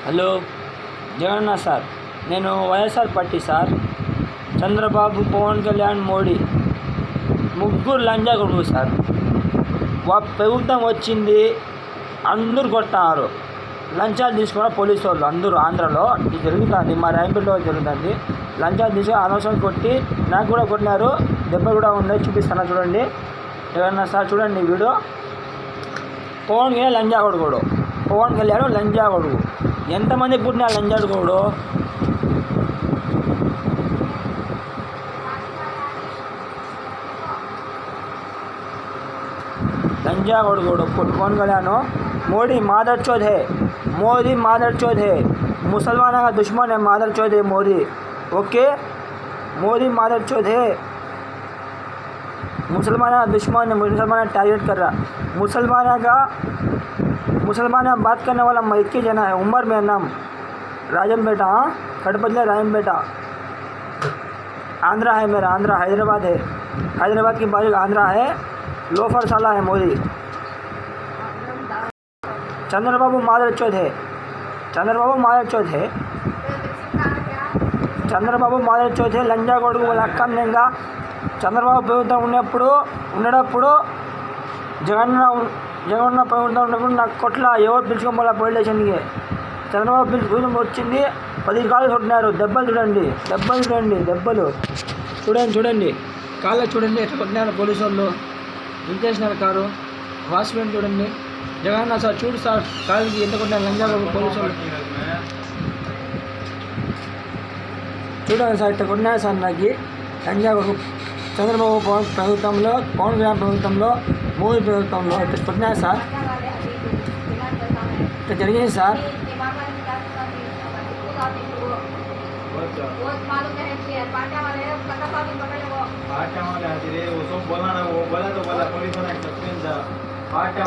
Hello జగన్న sir, నేను YSR party sir. Chandrababu, Pawan Kalyan, Modi ముగ్గురు లంజా కొడుకు సార్. ప్రభుత్వం వచ్చింది, అందరూ కొడుతున్నారు. లంచాలు తీసుకున్న పోలీసు వాళ్ళు అందరూ ఆంధ్రలో ఇది జరుగుతుంది, మా రాయంపేటలో జరుగుతుంది. లంచాలు తీసుకుని అనవసరం కొట్టి నాకు కూడా కొట్టినారు, దెబ్బలు కూడా ఉన్నాయి, చూపిస్తాను చూడండి. జగన్న సార్ చూడండి వీడియో. పవన్ కళ్యాణ్ లంజా కొడుకోడు, పవన్ కళ్యాణ్ లంజా కొడుకు. ఎంతమంది పుట్టిన లంజా కొడుకోడు. లంజా కొడుకోడు पवन कल्याण। मोदी मादर चौथ है, मोदी मादर चौथ है, मुसलमानों का दुश्मन है, मादर चौथ है मोदी। ओके, मोदी मादर चौथ है, मुसलमानों का दुश्मन है, मुसलमान टारगेट कर रहा। मुसलमान बात करने वाला मैं एक ही जना है, उमर मेरा नाम, राजन बेटा, कड़पतले राजन बेटा। आंध्रा है मेरा, आंध्रा हैदराबाद है, हैदराबाद की बाजू आंध्रा है। लोफर साला है मोदी। चंद्रबाबू मादर चौथ है, चंद्रबाबू मादर चौथ है, చంద్రబాబు మాదర్ చౌతే లంజా కొడుకు వాళ్ళ అక్కం నెంగా. చంద్రబాబు ప్రభుత్వం ఉండేటప్పుడు జగన్న ప్రభుత్వం ఉన్నప్పుడు నాకు కొట్ల ఎవరు పిలుచుకోవాలి పోలీస్ స్టేషన్కి. చంద్రబాబు ప్రభుత్వం వచ్చింది, 10 కాళ్ళు కొట్టినారు. దెబ్బలు చూడండి, దెబ్బలు చూడండి, కాళ్ళ చూడండి ఎట్లా కొట్టినారు పోలీసు వాళ్ళు. ఇంటేషనల్ కారు వాచ్మెన్ చూడండి. జగన్న సార్ చూడు సార్, కాళ్ళకి ఎంత కొట్టినారు లంజా కొడుకు పోలీసు వాళ్ళు. చూడండి సార్, ఇట్లా కొట్టినారు సార్ నాకు లంజా కొడుకు. చంద్రబాబు ప్రభుత్వంలో, పవన్ కళ్యాణ్ ప్రభుత్వంలో, మోదీ ప్రభుత్వంలో ఇట్లా కొట్టినారు సార్. ఇట్లా జరిగింది సార్.